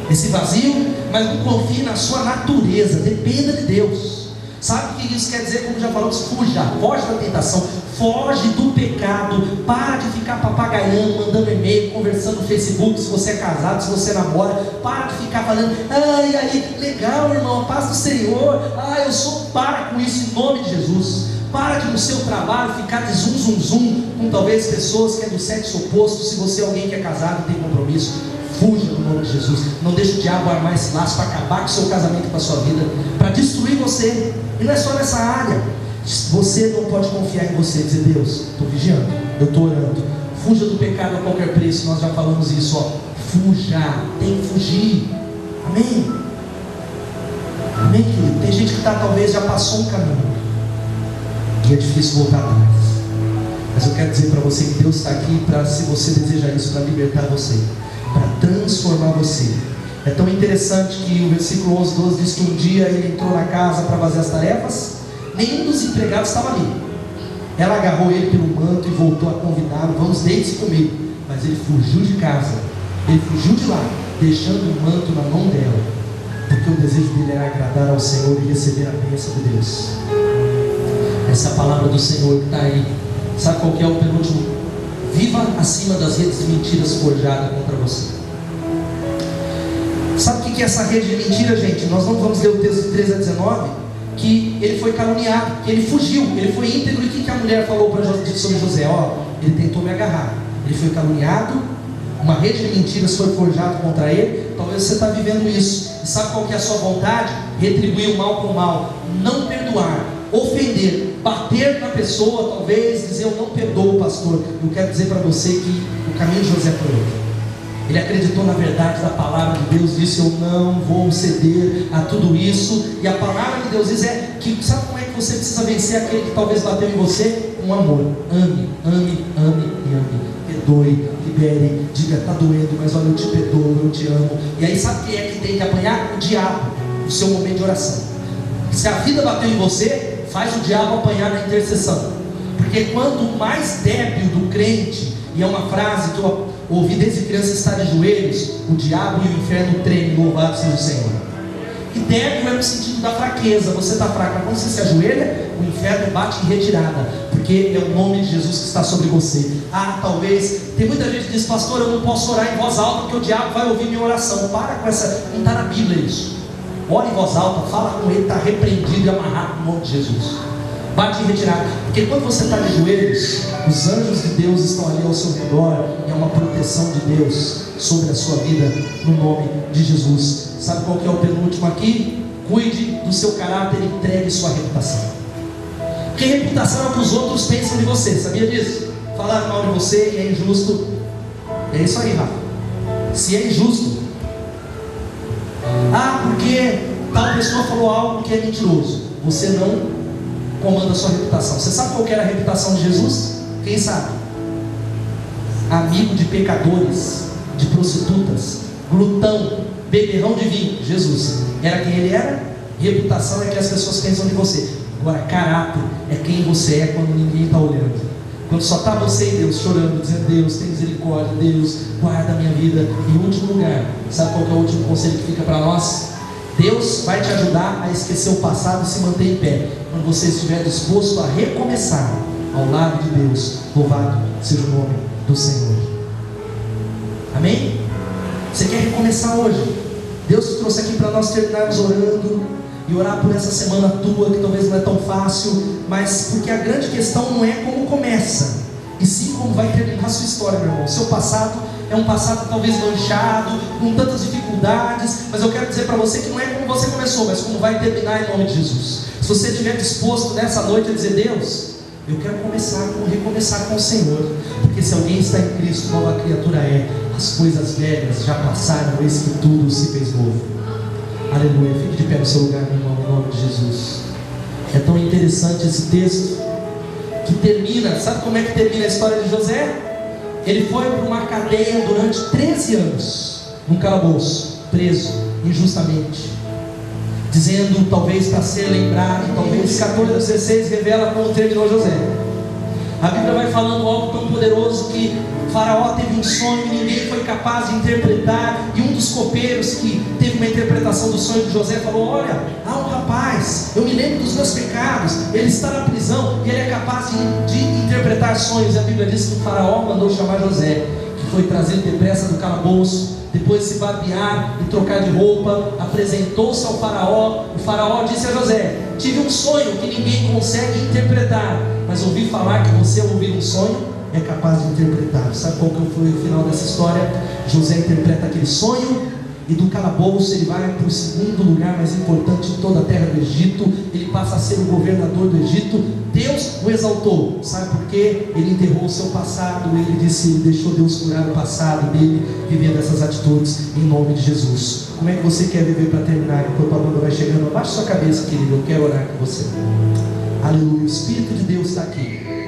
Esse vazio, mas não confie na sua natureza. Dependa de Deus. Sabe o que isso quer dizer? Como já falamos, foge da tentação, foge do pecado. Para de ficar papagaiando, mandando e-mail, conversando no Facebook, se você é casado, se você namora. Para de ficar falando: ai, aí, legal, irmão, a paz do Senhor. Eu sou. Para com isso em nome de Jesus. Para de no seu trabalho ficar de zum com talvez pessoas que é do sexo oposto. Se você é alguém que é casado e tem compromisso, fuja no nome de Jesus. Não deixe o diabo armar esse laço para acabar com o seu casamento e com a sua vida, para destruir você. E não é só nessa área. Você não pode confiar em você, dizer: Deus, estou vigiando, eu estou orando. Fuja do pecado a qualquer preço. Nós já falamos isso, fuja, tem que fugir. Amém? Amém, querido? Tem gente que talvez já passou um caminho e é difícil voltar atrás. Mas eu quero dizer para você que Deus está aqui para, se você deseja isso, para libertar você, para transformar você. É tão interessante que o versículo 11:12 diz que um dia ele entrou na casa para fazer as tarefas. Nenhum dos empregados estava ali. Ela agarrou ele pelo manto e voltou a convidá-lo: vamos, deite-se comigo. Mas ele fugiu de casa, ele fugiu de lá, deixando o manto na mão dela, porque o desejo dele era agradar ao Senhor e receber a bênção de Deus. Essa é a palavra do Senhor que está aí. Sabe qual que é o penúltimo? Viva acima das redes de mentiras forjadas contra você. Sabe o que é essa rede de mentira, gente? Nós não vamos ler o texto de 13 a 19, que ele foi caluniado, que ele fugiu, ele foi íntegro. E o que a mulher falou sobre José? Ele tentou me agarrar, ele foi caluniado, uma rede de mentiras foi forjada contra ele. Talvez você está vivendo isso. E sabe qual que é a sua vontade? Retribuir o mal com o mal, não perdoar, ofender, bater na pessoa, talvez dizer: eu não perdoo o pastor. Eu quero dizer para você que o caminho de José foi outro. Ele acreditou na verdade da palavra de Deus, disse: eu não vou ceder a tudo isso. E a palavra de Deus diz que, sabe como é que você precisa vencer aquele que talvez bateu em você? Com amor. Ame, ame, ame e ame. Perdoe, libere, diga: está doendo, mas olha, eu te perdoo, eu te amo. E aí sabe quem é que tem que apanhar? O diabo. o seu momento de oração. Se a vida bateu em você, faz o diabo apanhar na intercessão. Porque quanto mais débil do crente, e é uma frase que eu ouvi desde criança, está de joelhos, o diabo e o inferno tremem, louvado seja o Senhor. E débil é no sentido da fraqueza, você está fraco, mas quando você se ajoelha, o inferno bate em retirada, porque é o nome de Jesus que está sobre você. Talvez, tem muita gente que diz, pastor, eu não posso orar em voz alta, porque o diabo vai ouvir minha oração. Para com essa, não está na Bíblia isso. Ora em voz alta, fala com ele, está repreendido e amarrado no nome de Jesus. Bate em retirada, porque quando você está de joelhos, os anjos de Deus estão ali ao seu redor, e é uma proteção de Deus sobre a sua vida, no nome de Jesus. Sabe qual que é o penúltimo aqui? Cuide do seu caráter e entregue sua reputação. Porque reputação é o que os outros pensam de você, sabia disso? Falar mal de você e é injusto. É isso aí, Rafa. Se é injusto, porque tal pessoa falou algo que é mentiroso, você não comanda a sua reputação. Você sabe qual que era a reputação de Jesus? Quem sabe? Amigo de pecadores, de prostitutas, glutão, beberrão de vinho. Jesus era quem ele era. Reputação é que as pessoas pensam de você. Agora, caráter é quem você é quando ninguém está olhando. Quando só está você e Deus chorando, dizendo, Deus, tem misericórdia, Deus, guarda a minha vida. Em último lugar, sabe qual que é o último conselho que fica para nós? Deus vai te ajudar a esquecer o passado e se manter em pé, quando você estiver disposto a recomeçar ao lado de Deus. Louvado seja o nome do Senhor. Amém? Você quer recomeçar hoje? Deus te trouxe aqui para nós terminarmos orando e orar por essa semana tua, que talvez não é tão fácil, mas porque a grande questão não é como começa, e sim como vai terminar a sua história, meu irmão. O seu passado é um passado talvez manchado, com tantas dificuldades, mas eu quero dizer para você que não é como você começou, mas como vai terminar em nome de Jesus. Se você estiver disposto nessa noite a dizer, Deus, eu quero recomeçar com o Senhor, porque se alguém está em Cristo, nova criatura é. As coisas velhas já passaram, eis que tudo se fez novo. Aleluia. Fique de pé no seu lugar, meu irmão, em nome de Jesus. É tão interessante esse texto que termina, sabe como é que termina a história de José? Ele foi para uma cadeia durante 13 anos, num calabouço, preso injustamente, dizendo, talvez para ser lembrado, talvez 14:16 revela como terminou José. A Bíblia vai falando algo tão poderoso que Faraó teve um sonho e ninguém foi capaz de interpretar, e um dos copeiros que teve uma interpretação do sonho de José falou, olha, há um rapaz, eu me lembro dos meus pecados, ele está na prisão e ele é capaz de interpretar sonhos. E a Bíblia diz que o Faraó mandou chamar José, que foi trazido depressa do calabouço, depois de se barbear e trocar de roupa, apresentou-se ao Faraó. O Faraó disse a José, tive um sonho que ninguém consegue interpretar, mas ouvi falar que você, ao ouvir um sonho, é capaz de interpretar. Sabe qual que foi o final dessa história? José interpreta aquele sonho, e do calabouço ele vai para o segundo lugar mais importante de toda a terra do Egito. Ele passa a ser o governador do Egito. Deus o exaltou. Sabe por quê? Ele enterrou o seu passado. Ele disse, ele deixou Deus curar o passado dele, vivendo essas atitudes em nome de Jesus. Como é que você quer viver para terminar? Enquanto a banda vai chegando, abaixe sua cabeça, querido, eu quero orar com você. Aleluia, o Espírito de Deus está aqui.